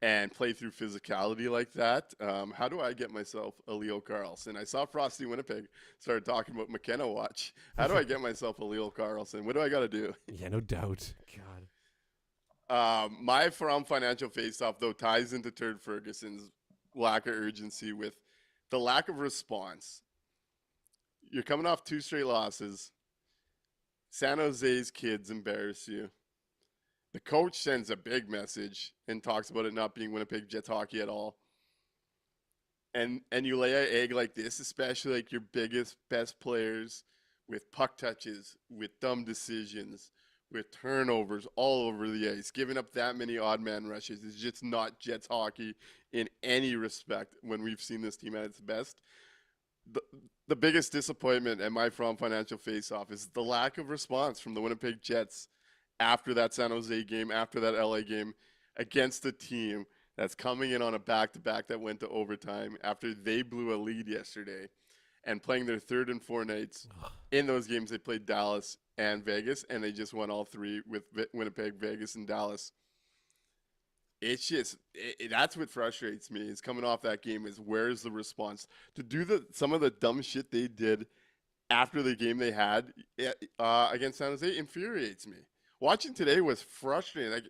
and play through physicality like that. How do I get myself a Leo Carlson? I saw Frosty Winnipeg started talking about McKenna Watch. How do I get myself a Leo Carlson? What do I got to do? Yeah, no doubt. God. My From Financial Faceoff, though, ties into Turd Ferguson's lack of urgency with the lack of response. You're coming off 2 straight losses. San Jose's kids embarrass you. The coach sends a big message and talks about it not being Winnipeg Jets hockey at all. And you lay an egg like this, especially like your biggest, best players with puck touches, with dumb decisions, with turnovers all over the ice. Giving up that many odd man rushes is just not Jets hockey in any respect when we've seen this team at its best. The biggest disappointment at my From Financial Faceoff is the lack of response from the Winnipeg Jets after that San Jose game, after that LA game, against a team that's coming in on a back-to-back that went to overtime after they blew a lead yesterday and playing their 3rd and 4 nights. In those games, they played Dallas and Vegas, and they just won all 3 with Winnipeg, Vegas, and Dallas. It's just that's what frustrates me. Is coming off that game is where's the response to do some of the dumb shit they did after the game they had against San Jose infuriates me. Watching today was frustrating. Like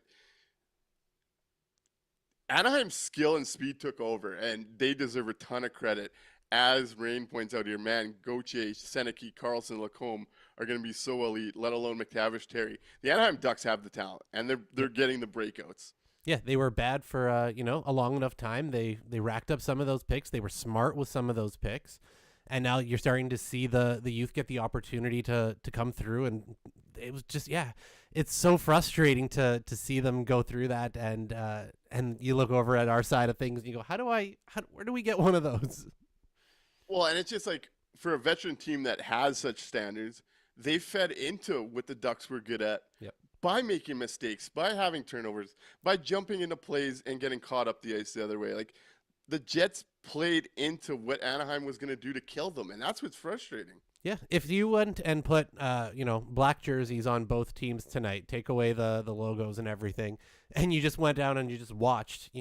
Anaheim's skill and speed took over, and they deserve a ton of credit. As Rain points out here, man, Gauthier, Seneke, Carlson, Lacombe are going to be so elite, let alone McTavish, Terry. The Anaheim Ducks have the talent, and they're getting the breakouts. Yeah, they were bad for a long enough time. They racked up some of those picks. They were smart with some of those picks, and now you're starting to see the youth get the opportunity to come through. And it was just it's so frustrating to see them go through that. And you look over at our side of things and you go, where do we get one of those? Well, and it's just like for a veteran team that has such standards, they fed into what the Ducks were good at. Yep. By making mistakes, by having turnovers, by jumping into plays and getting caught up the ice the other way. Like the Jets played into what Anaheim was going to do to kill them, and that's what's frustrating. Yeah, if you went and put black jerseys on both teams tonight, take away the logos and everything, and you just went down and you just watched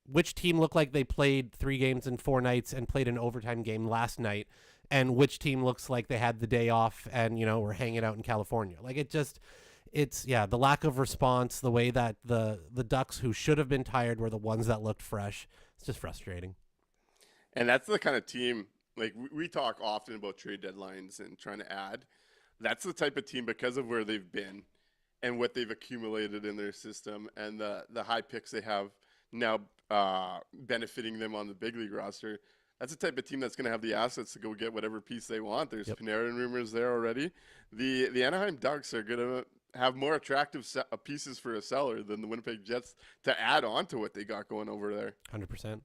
which team looked like they played 3 games in 4 nights and played an overtime game last night, and which team looks like they had the day off and were hanging out in California. Like it's the lack of response, the way that the Ducks who should have been tired were the ones that looked fresh. It's just frustrating. And that's the kind of team, like we talk often about trade deadlines and trying to add. That's the type of team, because of where they've been and what they've accumulated in their system and the high picks they have now benefiting them on the big league roster. That's the type of team that's going to have the assets to go get whatever piece they want. There's Panarin rumors there already. The Anaheim Ducks are going to have more attractive pieces for a seller than the Winnipeg Jets to add on to what they got going over there. 100%.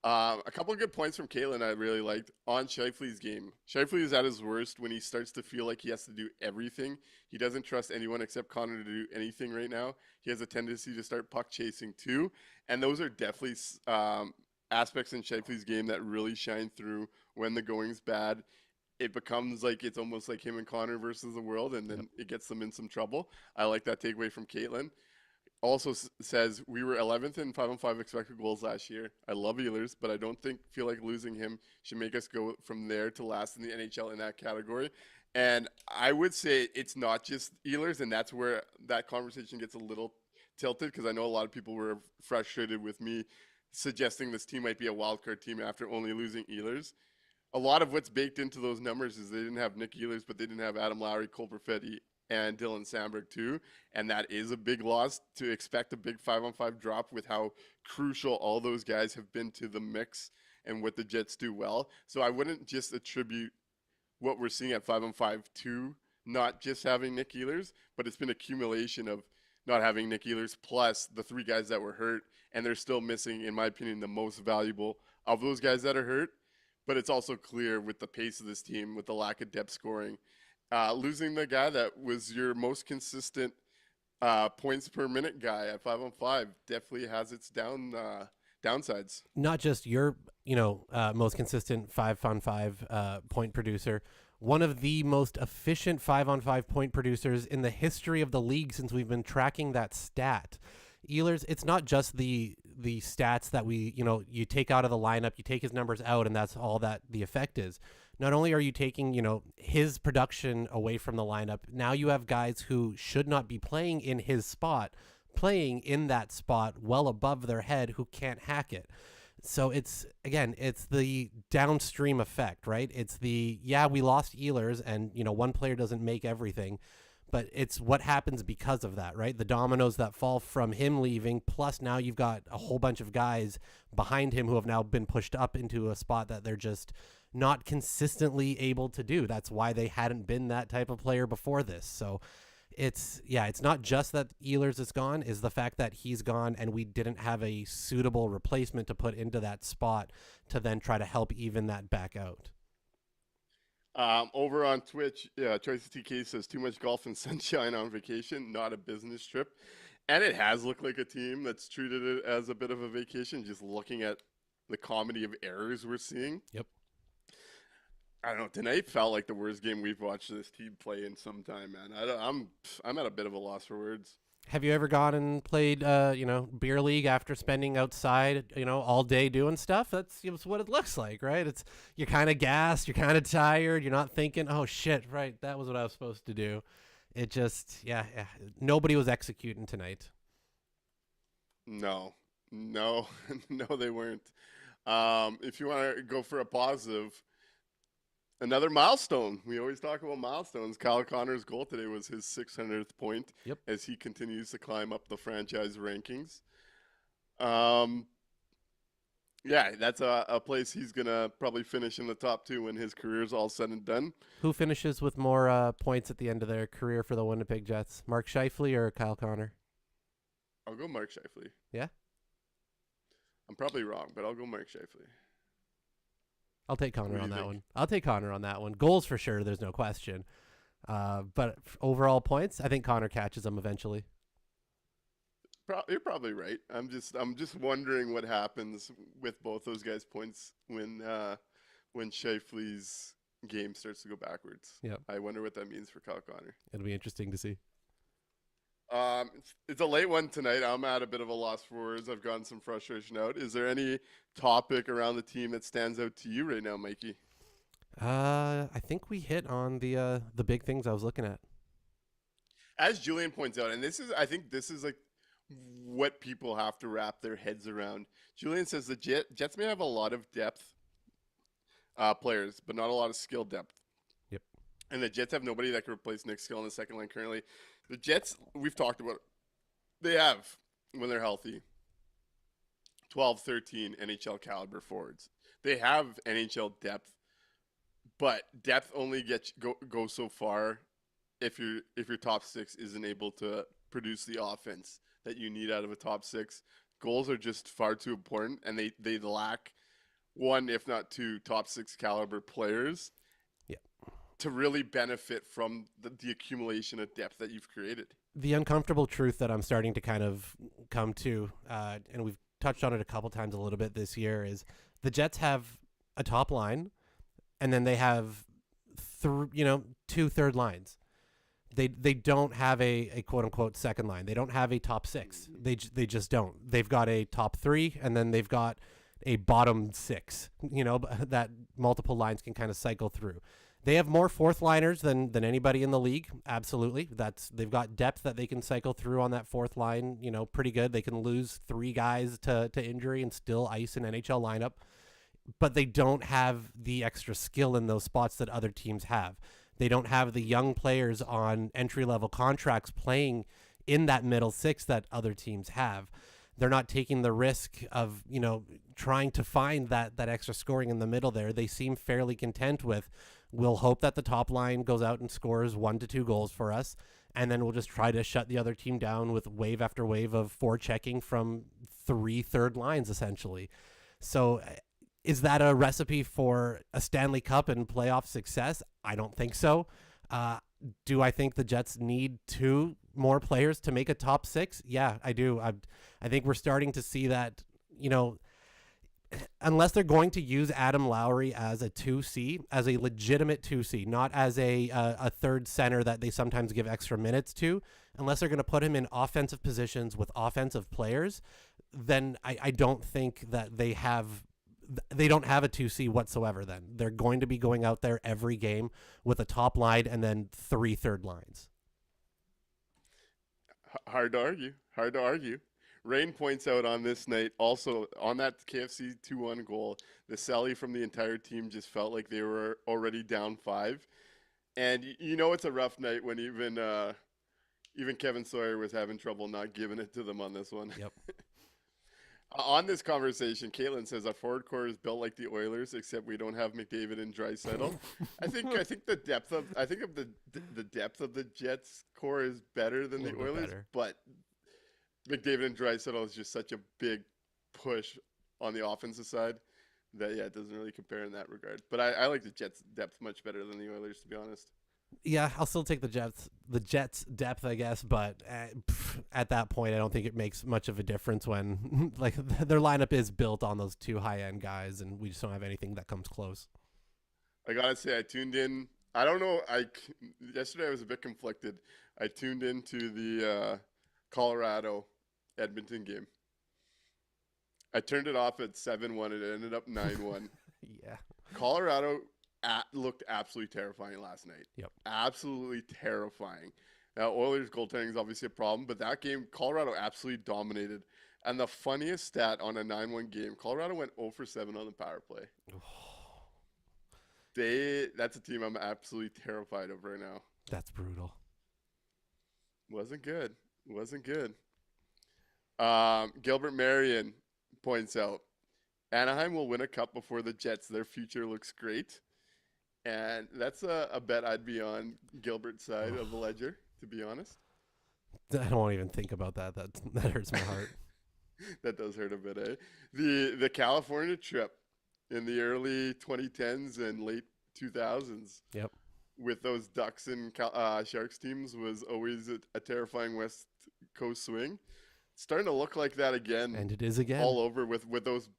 A couple of good points from Caitlin I really liked on Scheifele's game. Scheifele is at his worst when he starts to feel like he has to do everything. He doesn't trust anyone except Connor to do anything right now. He has a tendency to start puck chasing too, and those are definitely aspects in Scheifele's game that really shine through when the going's bad. It becomes like it's almost like him and Connor versus the world, and then it gets them in some trouble. I like that takeaway from Caitlin. also says we were 11th in 5-on-5 expected goals last year. I love Ehlers, but I don't feel like losing him should make us go from there to last in the NHL in that category. And I would say it's not just Ehlers, and that's where that conversation gets a little tilted, because I know a lot of people were frustrated with me suggesting this team might be a wildcard team after only losing Ehlers. A lot of what's baked into those numbers is they didn't have Nick Ehlers, but they didn't have Adam Lowry, Cole Perfetti, and Dylan Sandberg too. And that is a big loss to expect a big 5-on-5 drop with how crucial all those guys have been to the mix and what the Jets do well. So I wouldn't just attribute what we're seeing at 5-on-5 to not just having Nick Ehlers, but it's been accumulation of not having Nick Ehlers plus the 3 guys that were hurt. And they're still missing, in my opinion, the most valuable of those guys that are hurt. But it's also clear with the pace of this team, with the lack of depth scoring, losing the guy that was your most consistent points per minute guy at 5-on-5 definitely has its downsides. Not just your, most consistent 5-on-5 point producer, one of the most efficient 5-on-5 point producers in the history of the league since we've been tracking that stat. Ehlers, it's not just the stats that you take out of the lineup, you take his numbers out, and that's all that the effect is. Not only are you taking, his production away from the lineup, now you have guys who should not be playing in his spot, playing in that spot well above their head who can't hack it. So it's the downstream effect, right? It's we lost Ehlers and, one player doesn't make everything, but it's what happens because of that, right? The dominoes that fall from him leaving, plus now you've got a whole bunch of guys behind him who have now been pushed up into a spot that they're just not consistently able to do. That's why they hadn't been that type of player before this. So it's not just that Ehlers is gone, is the fact that he's gone and we didn't have a suitable replacement to put into that spot to then try to help even that back out. Over on Twitch, Choice TK says too much golf and sunshine on vacation, not a business trip. And it has looked like a team that's treated it as a bit of a vacation, just looking at the comedy of errors we're seeing. Yep. I don't know. Tonight felt like the worst game we've watched this team play in some time, man. I'm at a bit of a loss for words. Have you ever gone and played, beer league after spending outside, all day doing stuff? That's what it looks like, right? You're kind of gassed, you're kind of tired, you're not thinking, oh shit, right, that was what I was supposed to do. It just, nobody was executing tonight. No, they weren't. If you want to go for a positive, another milestone. We always talk about milestones. Kyle Connor's goal today was his 600th point. Yep. As he continues to climb up the franchise rankings. That's a place he's going to probably finish in the top 2 when his career's all said and done. Who finishes with more points at the end of their career for the Winnipeg Jets? Mark Scheifele or Kyle Connor? I'll go Mark Scheifele. Yeah? I'm probably wrong, but I'll go Mark Scheifele. I'll take Connor on that one. I'll take Connor on that one. Goals for sure, there's no question. But overall points, I think Connor catches them eventually. You're probably right. I'm just wondering what happens with both those guys' points when Scheifele's game starts to go backwards. Yep. I wonder what that means for Kyle Connor. It'll be interesting to see. It's a late one tonight. I'm at a bit of a loss for words. I've gotten some frustration out. Is there any topic around the team that stands out to you right now, Mikey? I think we hit on the big things I was looking at. As Julian points out, and I think this is like what people have to wrap their heads around. Julian says the Jets may have a lot of depth players, but not a lot of skill depth. Yep. And the Jets have nobody that can replace Nick Skill in the second line currently. The Jets, we've talked about, they have, when they're healthy, 12, 13 NHL caliber forwards. They have NHL depth, but depth only go so far if your top 6 isn't able to produce the offense that you need out of a top 6. Goals are just far too important, and they lack one, if not 2, top 6 caliber players. Yeah. To really benefit from the accumulation of depth that you've created. The uncomfortable truth that I'm starting to kind of come to, and we've touched on it a couple times a little bit this year, is the Jets have a top line, and then they have 2 third lines. They don't have a quote unquote second line. They don't have a top six. They just don't. They've got a top three, and then they've got a bottom six. That multiple lines can kind of cycle through. They have more fourth liners than anybody in the league. Absolutely. They've got depth that they can cycle through on that fourth line, pretty good. They can lose 3 guys to injury and still ice an NHL lineup, but they don't have the extra skill in those spots that other teams have. They don't have the young players on entry-level contracts playing in that middle six that other teams have. They're not taking the risk of, trying to find that extra scoring in the middle there. They seem fairly content with, we'll hope that the top line goes out and scores 1 to 2 goals for us, and then we'll just try to shut the other team down with wave after wave of forechecking from 3 third lines, essentially. So is that a recipe for a Stanley Cup and playoff success? I don't think so. Do I think the Jets need 2 more players to make a top 6? Yeah, I do. I think we're starting to see that, unless they're going to use Adam Lowry as a 2C, as a legitimate 2C, not as a third center that they sometimes give extra minutes to, unless they're going to put him in offensive positions with offensive players, then I don't think that they don't have a 2C whatsoever then. They're going to be going out there every game with a top line and then 3 third lines. Hard to argue. Rain points out on this night, also on that KFC 2-1 goal, the celly from the entire team just felt like they were already down 5. And it's a rough night when even Kevin Sawyer was having trouble not giving it to them on this one. Yep. On this conversation, Caitlin says our forward core is built like the Oilers, except we don't have McDavid and Draisaitl. I think the depth of the Jets core is better than the Oilers, but McDavid and Draisaitl is just such a big push on the offensive side that it doesn't really compare in that regard. But I like the Jets' depth much better than the Oilers, to be honest. Yeah, I'll still take the Jets' depth, I guess, but at that point, I don't think it makes much of a difference when their lineup is built on those 2 high-end guys, and we just don't have anything that comes close. I gotta say, I tuned in. I don't know. Yesterday I was a bit conflicted. I tuned into the Colorado Edmonton game. I turned it off at 7-1. It ended up 9-1. Yeah. Colorado looked absolutely terrifying last night. Yep. Absolutely terrifying. Now, Oilers goaltending is obviously a problem, but that game, Colorado absolutely dominated. And the funniest stat on a 9-1 game, Colorado went 0 for 7 on the power play. That's a team I'm absolutely terrified of right now. That's brutal. Wasn't good. Gilbert Marion points out, Anaheim will win a cup before the Jets. Their future looks great. And that's a bet I'd be on Gilbert's side of the ledger, to be honest. I don't want to even think about that. That hurts my heart. That does hurt a bit, eh? The California trip in the early 2010s and late 2000s. Yep. With those Ducks and Sharks teams was always a terrifying West Coast swing. It's starting to look like that again. And it is again. All over with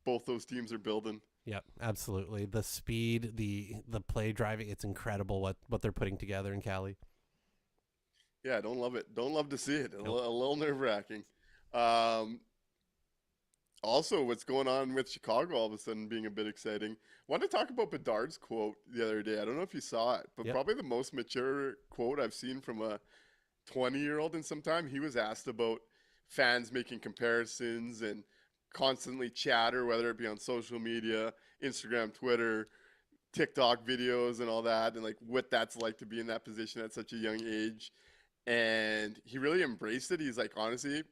both those teams are building. Yep, absolutely. The speed, the play driving, it's incredible what they're putting together in Cali. Yeah, don't love it. Don't love to see it. Nope. A little nerve-wracking. Also, what's going on with Chicago all of a sudden being a bit exciting. I wanted to talk about Bedard's quote the other day. I don't know if you saw it, but probably the most mature quote I've seen from a 20-year-old in some time. He was asked about fans making comparisons and constantly chatter, whether it be on social media, Instagram, Twitter, TikTok videos and all that, and like what that's like to be in that position at such a young age. And he really embraced it. He's like, honestly,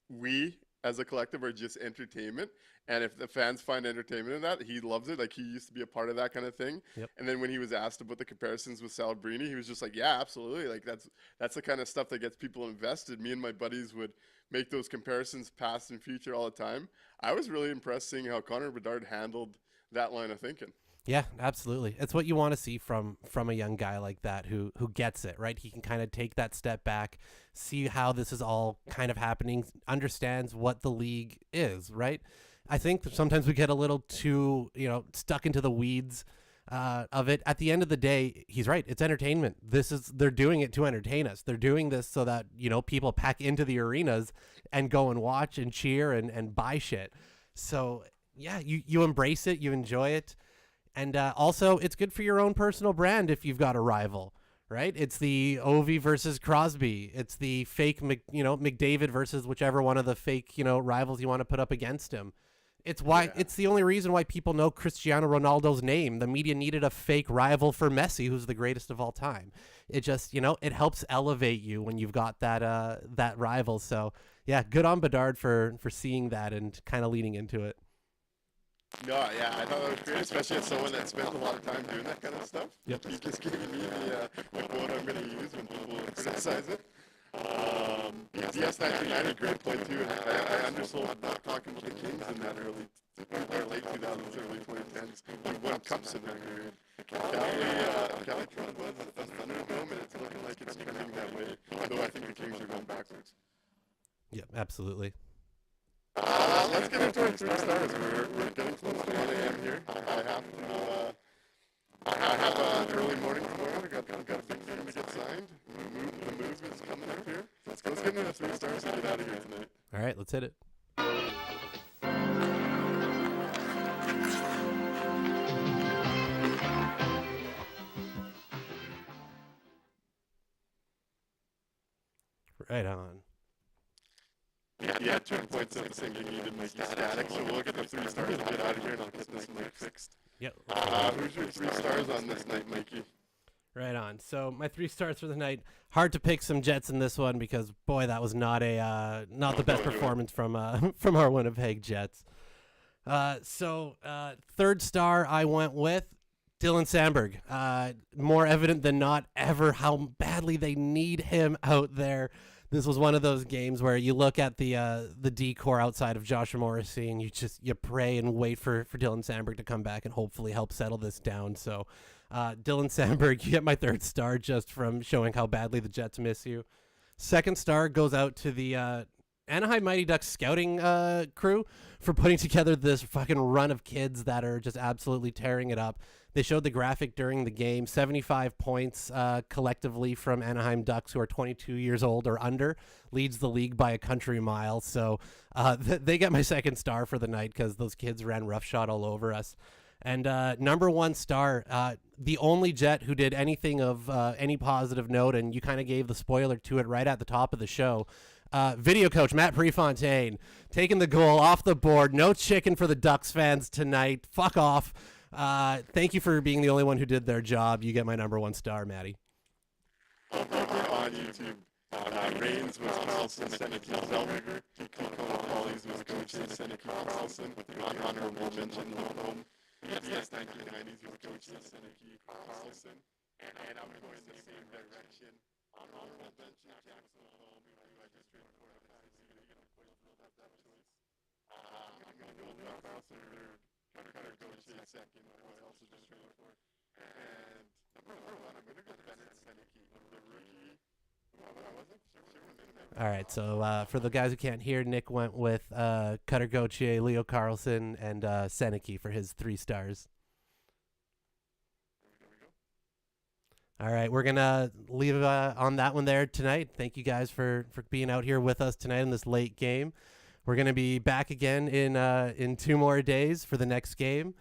we as a collective are just entertainment. And if the fans find entertainment in that, he loves it. Like he used to be a part of that kind of thing. Yep. And then when he was asked about the comparisons with Salabrini, he was just like, yeah, absolutely. Like that's the kind of stuff that gets people invested. Me and my buddies would make those comparisons past and future all the time. I was really impressed seeing how Connor Bedard handled that line of thinking. Yeah, absolutely. It's what you want to see from a young guy like that who gets it, right? He can kind of take that step back, see how this is all kind of happening, understands what the league is, right? I think sometimes we get a little too, stuck into the weeds of it. At the end of the day, he's right. It's entertainment. They're doing it to entertain us. They're doing this so that, people pack into the arenas and go and watch and cheer and buy shit. So yeah, you embrace it, you enjoy it. And also it's good for your own personal brand if you've got a rival, right? It's the Ovi versus Crosby. It's the fake, McDavid versus whichever one of the fake, rivals you want to put up against him. It's why it's the only reason why people know Cristiano Ronaldo's name. The media needed a fake rival for Messi, who's the greatest of all time. It just, it helps elevate you when you've got that rival. So yeah, good on Bedard for seeing that and kind of leading into it. No, yeah, I thought that was great, especially as someone that spent a lot of time doing that kind of stuff. Yep. You just gave me the quote I'm going to use when people criticize it. DS19 had a great point too, and I undersold talking about the Kings in that late 2000s, early 2010s. We won cups in that period. Cali Toronto was a Thunderdome, and it's looking like it's trending that way, although I think the Kings are going backwards. Yep, absolutely. Let's get into our 3 stars. We're getting close to 1 a.m. here. I have an early morning tomorrow. I got a big game to get signed. The move is coming up here. Let's get into the 3 stars and get out of here tonight. All right, let's hit it. Right on. Yeah, 2 points of the same game you did make you static, so we'll get the 3 stars and get out of here, and I'll get this mic fixed. Yep. Who's your 3 stars on this night, Mikey? Right on. So my 3 stars for the night. Hard to pick some Jets in this one because boy, that was not the best performance from our Winnipeg Jets. So 3rd star I went with Dylan Sandberg. More evident than not ever how badly they need him out there. This was one of those games where you look at the decor outside of Joshua Morrissey and you pray and wait for Dylan Sandberg to come back and hopefully help settle this down. So Dylan Sandberg, you get my 3rd star just from showing how badly the Jets miss you. 2nd star goes out to the Anaheim Mighty Ducks scouting crew for putting together this fucking run of kids that are just absolutely tearing it up. They showed the graphic during the game, 75 points collectively from Anaheim Ducks, who are 22 years old or under, leads the league by a country mile. So they get my 2nd star for the night because those kids ran roughshod all over us. And number 1 star, the only Jet who did anything of any positive note, and you kind of gave the spoiler to it right at the top of the show, video coach Matt Prefontaine taking the goal off the board. No chicken for the Ducks fans tonight. Fuck off. Thank you for being the only one who did their job. You get my number 1 star, Maddie. On YouTube, Reigns was Carlson, Seneca Zellweger, Kiko Hollies was Coach Seneca Carlson, with the honorable mention of home. Yes, 1990s was Coach Seneca Carlson, and I'm going the same direction. Honorable mention Jackson Home, who I just traded for. You're going to have that choice. I'm going to go with Carlson or Cutter Coach second, who I also just traded for. And number 1, I'm going to go Bennett Seneca, the rookie. All right, so for the guys who can't hear, Nick went with Cutter Gauthier, Leo Carlson, and Seneca for his 3 stars. All right, we're going to leave on that one there tonight. Thank you guys for being out here with us tonight in this late game. We're going to be back again in 2 more days for the next game.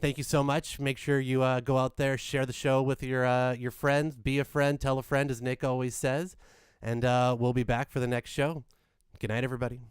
Thank you so much. Make sure you go out there, share the show with your friends, be a friend, tell a friend, as Nick always says. And we'll be back for the next show. Good night, everybody.